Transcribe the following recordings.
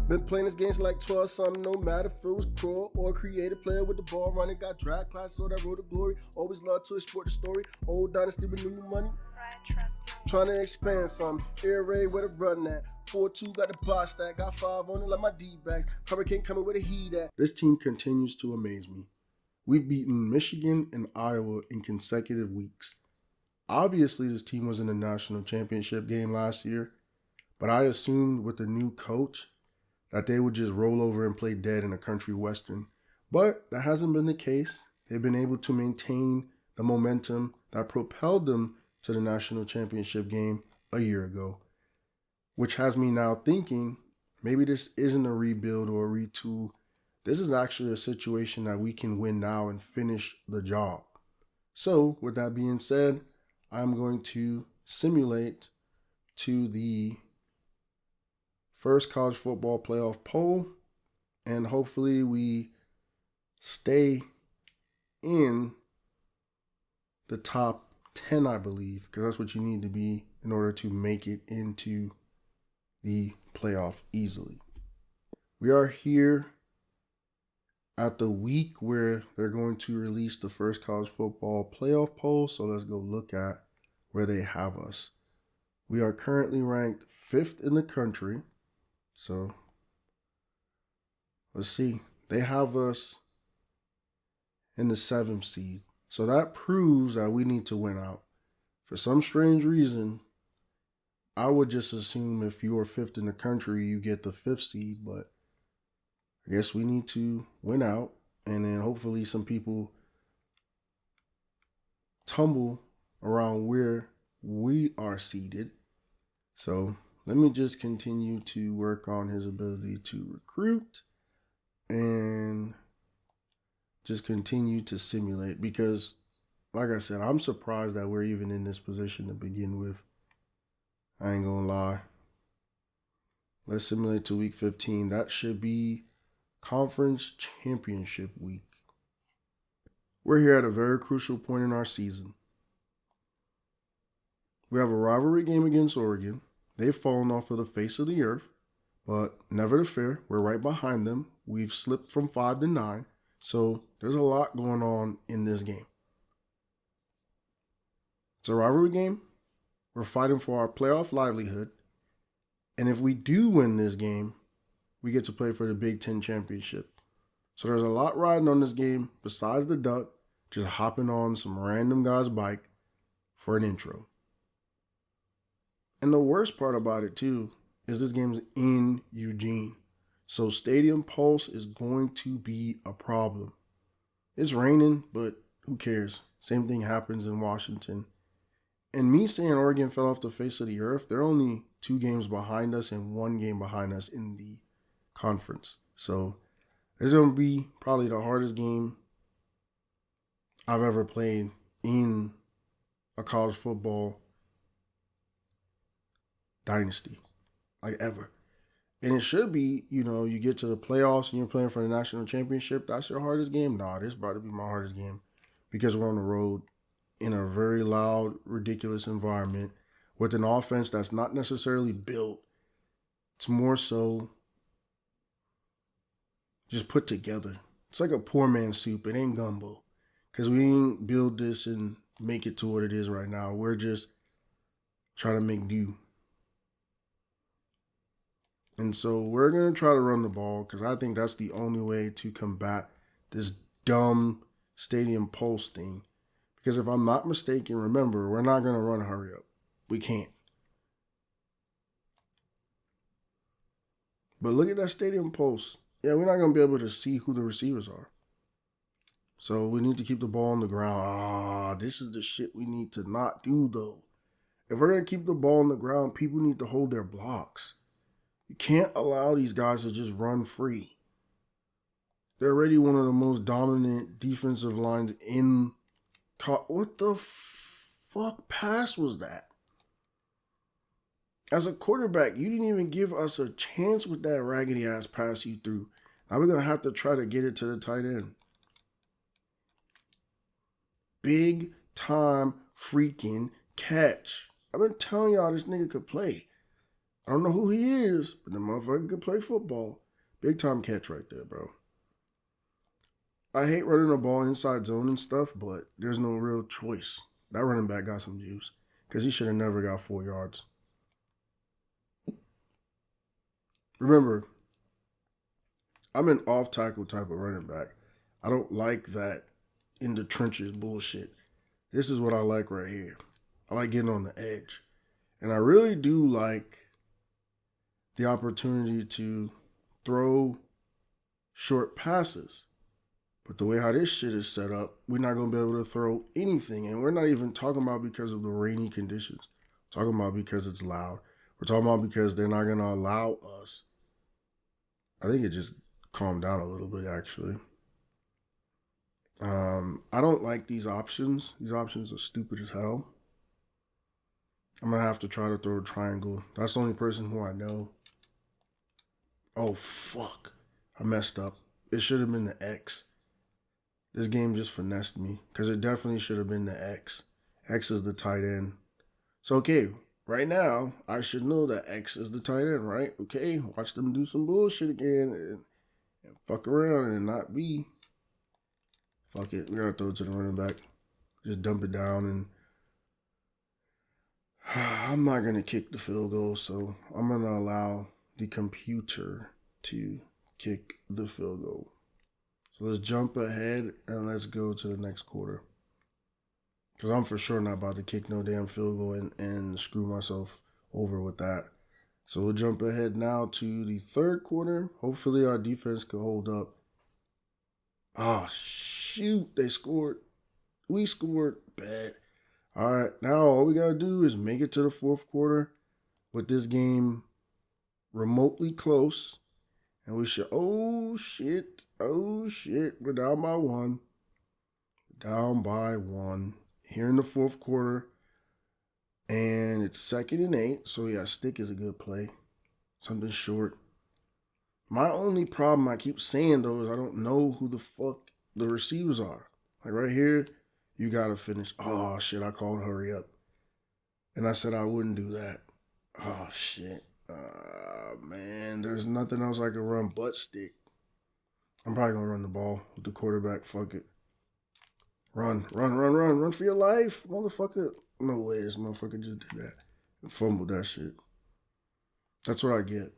Been playing this games like 12 something, no matter if it was cruel or creative. Player with the ball running, got draft class, so that road to glory. Always love to export the story. Old dynasty with new money. Trying to expand some. Air raid where the run at. 4-2 got the box stack. Got 5 on it like my D-back. Hurricane coming with a heat at. This team continues to amaze me. We've beaten Michigan and Iowa in consecutive weeks. Obviously, this team was in the national championship game last year, but I assumed with the new coach that they would just roll over and play dead in a country western. But that hasn't been the case. They've been able to maintain the momentum that propelled them to the national championship game a year ago, which has me now thinking maybe this isn't a rebuild or a retool. This is actually a situation that we can win now and finish the job. So with that being said, I'm going to simulate to the first college football playoff poll, and hopefully we stay in the top 10, I believe, because that's what you need to be in order to make it into the playoff easily. We are here at the week where they're going to release the first college football playoff poll, so let's go look at where they have us. We are currently ranked 5th in the country. So, let's see. They have us in the 7th seed. So that proves that we need to win out. For some strange reason, I would just assume if you're 5th in the country, you get the 5th seed. But I guess we need to win out. And then hopefully some people tumble around where we are seated. So let me just continue to work on his ability to recruit and just continue to simulate because, like I said, I'm surprised that we're even in this position to begin with. I ain't gonna lie. Let's simulate to week 15. That should be conference championship week. We're here at a very crucial point in our season. We have a rivalry game against Oregon. They've fallen off of the face of the earth, but never to fear, we're right behind them. We've slipped from 5 to 9, so there's a lot going on in this game. It's a rivalry game. We're fighting for our playoff livelihood, and if we do win this game, we get to play for the Big Ten championship. So there's a lot riding on this game besides the duck, just hopping on some random guy's bike for an intro. And the worst part about it, too, is this game's in Eugene. So stadium pulse is going to be a problem. It's raining, but who cares? Same thing happens in Washington. And me saying Oregon fell off the face of the earth, they're only 2 games behind us and 1 game behind us in the conference. So it's going to be probably the hardest game I've ever played in a college football dynasty, like ever. And it should be, you get to the playoffs and you're playing for the national championship. That's your hardest game. Nah, this is about to be my hardest game because we're on the road in a very loud, ridiculous environment with an offense that's not necessarily built. It's more so just put together. It's like a poor man's soup. It ain't gumbo because we ain't build this and make it to what it is right now. We're just trying to make do. And so we're going to try to run the ball because I think that's the only way to combat this dumb stadium pulse thing. Because if I'm not mistaken, remember, we're not going to run hurry up. We can't. But look at that stadium pulse. Yeah, we're not going to be able to see who the receivers are. So we need to keep the ball on the ground. This is the shit we need to not do, though. If we're going to keep the ball on the ground, people need to hold their blocks. You can't allow these guys to just run free. They're already one of the most dominant defensive lines in. What the fuck pass was that? As a quarterback, you didn't even give us a chance with that raggedy ass pass you threw. Now we're going to have to try to get it to the tight end. Big time freaking catch. I've been telling y'all this nigga could play. I don't know who he is, but the motherfucker can play football. Big time catch right there, bro. I hate running the ball inside zone and stuff, but there's no real choice. That running back got some juice because he should have never got 4 yards. Remember, I'm an off tackle type of running back. I don't like that in the trenches bullshit. This is what I like right here. I like getting on the edge. And I really do like the opportunity to throw short passes. But the way how this shit is set up, we're not going to be able to throw anything. And we're not even talking about because of the rainy conditions. We're talking about because it's loud. We're talking about because they're not going to allow us. I think it just calmed down a little bit, actually. I don't like these options. These options are stupid as hell. I'm going to have to try to throw a triangle. That's the only person who I know. Oh, fuck. I messed up. It should have been the X. This game just finessed me because it definitely should have been the X. X is the tight end. So, okay, right now, I should know that X is the tight end, right? Okay, watch them do some bullshit again and fuck around and not be. Fuck it. We got to throw it to the running back. Just dump it down and I'm not going to kick the field goal, so I'm going to allow the computer to kick the field goal. So let's jump ahead and let's go to the next quarter. Because I'm for sure not about to kick no damn field goal and screw myself over with that. So we'll jump ahead now to the third quarter. Hopefully our defense can hold up. Ah, shoot. They scored. We scored. Bad. All right. Now all we got to do is make it to the fourth quarter with this game remotely close. And we should, oh shit, we're down by one. Down by one. Here in the fourth quarter. And it's 2nd and 8. So yeah, stick is a good play. Something short. My only problem, I keep saying though, is I don't know who the fuck the receivers are. Like right here, you gotta finish. Oh shit, I called hurry up. And I said I wouldn't do that. Oh shit. Man, there's nothing else I can run but stick. I'm probably going to run the ball with the quarterback. Fuck it. Run for your life, motherfucker. No way, this motherfucker just did that and fumbled that shit. That's what I get.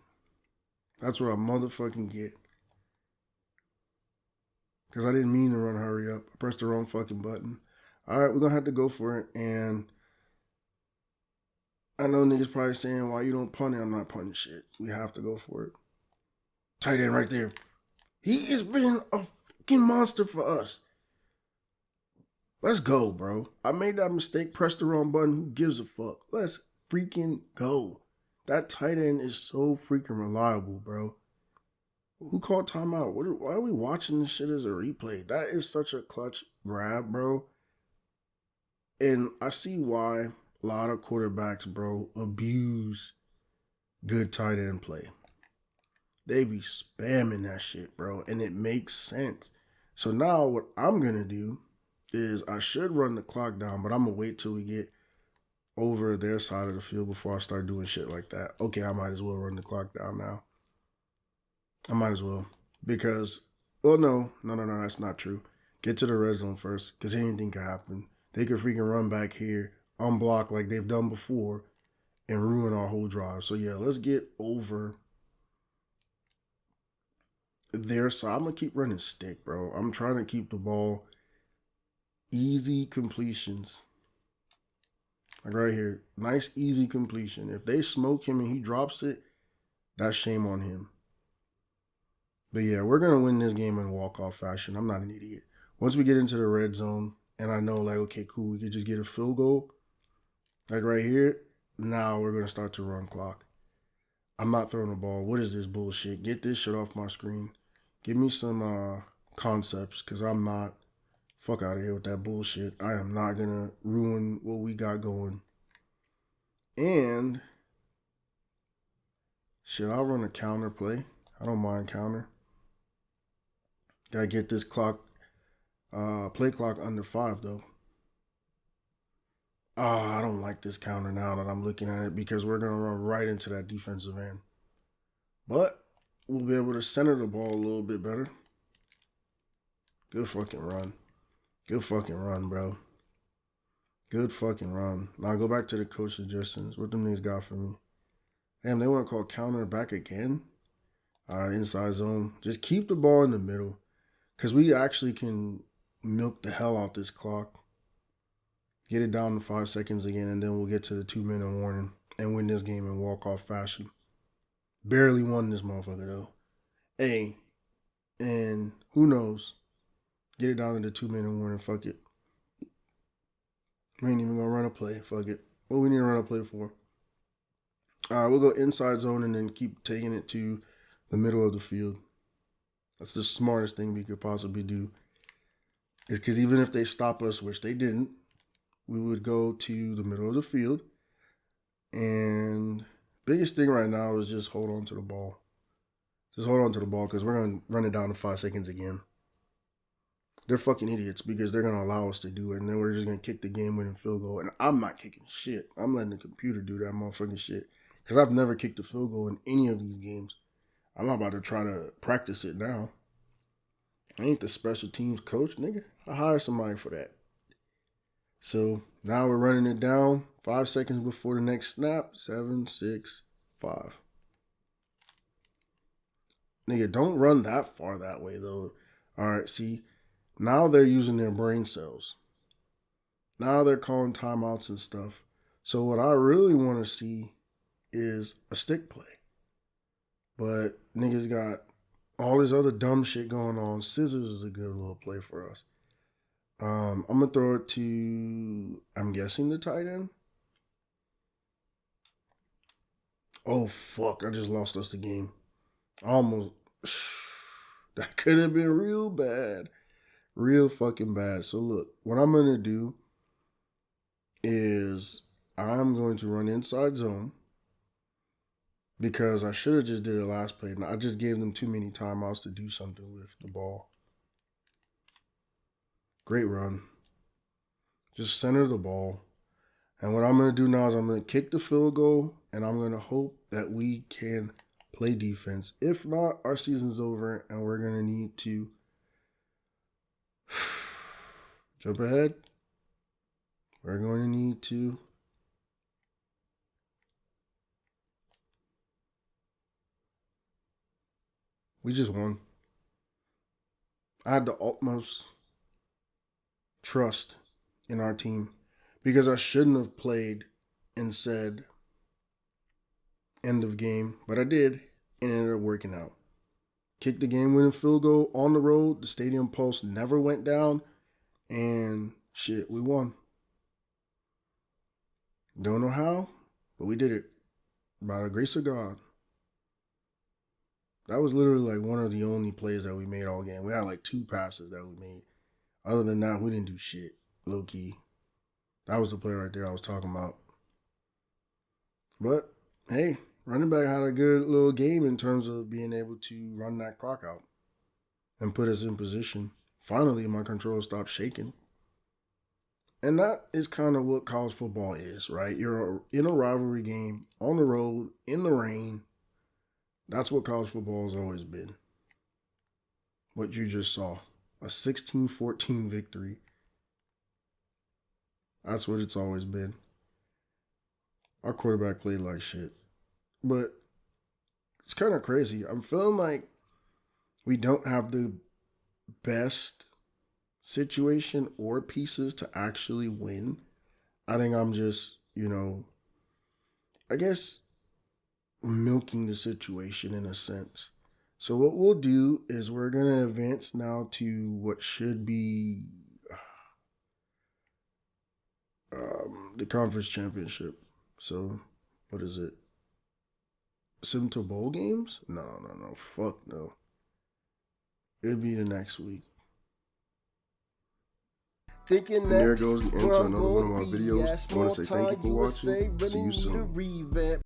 That's what I motherfucking get. Because I didn't mean to run hurry up. I pressed the wrong fucking button. All right, we're going to have to go for it. And I know niggas probably saying, why you don't punt it? I'm not punting shit. We have to go for it. Tight end right there. He has been a fucking monster for us. Let's go, bro. I made that mistake. Pressed the wrong button. Who gives a fuck? Let's freaking go. That tight end is so freaking reliable, bro. Who called timeout? Why are we watching this shit as a replay? That is such a clutch grab, bro. And I see why a lot of quarterbacks, bro, abuse good tight end play. They be spamming that shit, bro, and it makes sense. So now what I'm going to do is I should run the clock down, but I'm going to wait till we get over their side of the field before I start doing shit like that. Okay, I might as well run the clock down now. I might as well. Because, well, no, that's not true. Get to the red zone first, because anything can happen. They could freaking run back here, unblock like they've done before, and ruin our whole drive. So, yeah, let's get over there. So, I'm going to keep running stick, bro. I'm trying to keep the ball easy completions. Like right here. Nice, easy completion. If they smoke him and he drops it, that's shame on him. But yeah, we're going to win this game in walk-off fashion. I'm not an idiot. Once we get into the red zone, and I know, like, okay, cool, we could just get a field goal. Like right here, now we're going to start to run clock. I'm not throwing the ball. What is this bullshit? Get this shit off my screen. Give me some concepts, because I'm not. Fuck out of here with that bullshit. I am not going to ruin what we got going. And, shit, I'll run a counter play. I don't mind counter. Gotta get this clock, play clock under 5, though. I don't like this counter now that I'm looking at it because we're going to run right into that defensive end. But we'll be able to center the ball a little bit better. Good fucking run. Good fucking run, bro. Good fucking run. Now go back to the coach suggestions. What them niggas got for me? Damn, they want to call counter back again? All right, inside zone. Just keep the ball in the middle because we actually can milk the hell out this clock. Get it down to 5 seconds again, and then we'll get to the 2-minute warning and win this game in walk-off fashion. Barely won this motherfucker, though. Hey, and who knows? Get it down to the 2-minute warning. Fuck it. We ain't even gonna run a play. Fuck it. What we need to run a play for? We'll go inside zone and then keep taking it to the middle of the field. That's the smartest thing we could possibly do. Is because even if they stop us, which they didn't, we would go to the middle of the field. And biggest thing right now is just hold on to the ball. Just hold on to the ball because we're going to run it down to 5 seconds again. They're fucking idiots because they're going to allow us to do it. And then we're just going to kick the game-winning field goal. And I'm not kicking shit. I'm letting the computer do that motherfucking shit. Because I've never kicked a field goal in any of these games. I'm not about to try to practice it now. I ain't the special teams coach, nigga. I hire somebody for that. So now we're running it down 5 seconds before the next snap. 7, 6, 5. Nigga, don't run that far that way, though. All right, see, now they're using their brain cells. Now they're calling timeouts and stuff. So what I really want to see is a stick play. But niggas got all this other dumb shit going on. Scissors is a good little play for us. I'm going to throw it to, I'm guessing the tight end. Oh, fuck. I just lost us the game. Almost. That could have been real bad. Real fucking bad. So, look. What I'm going to do is I'm going to run inside zone because I should have just did it last play. I just gave them too many timeouts to do something with the ball. Great run. Just center the ball. And what I'm going to do now is I'm going to kick the field goal, and I'm going to hope that we can play defense. If not, our season's over, and we're going to need to jump ahead. We're going to need to we just won. I had the utmost trust in our team because I shouldn't have played and said end of game, but I did, and it ended up working out. Kicked the game-winning field goal on the road. The stadium pulse never went down, and shit, we won. Don't know how, but we did it by the grace of God. That was literally like one of the only plays that we made all game. We had like 2 passes that we made. Other than that, we didn't do shit, low-key. That was the play right there I was talking about. But, hey, running back had a good little game in terms of being able to run that clock out and put us in position. Finally, my control stopped shaking. And that is kind of what college football is, right? You're in a rivalry game, on the road, in the rain. That's what college football has always been. What you just saw. A 16-14 victory. That's what it's always been. Our quarterback played like shit. But it's kind of crazy. I'm feeling like we don't have the best situation or pieces to actually win. I think I'm just, I guess milking the situation in a sense. So what we'll do is we're going to advance now to what should be the conference championship. So what is it? 7 to bowl games? No. Fuck no. It'll be the next week. Thinking and there goes the end to another one of my videos. I want to say thank you for watching. See you soon.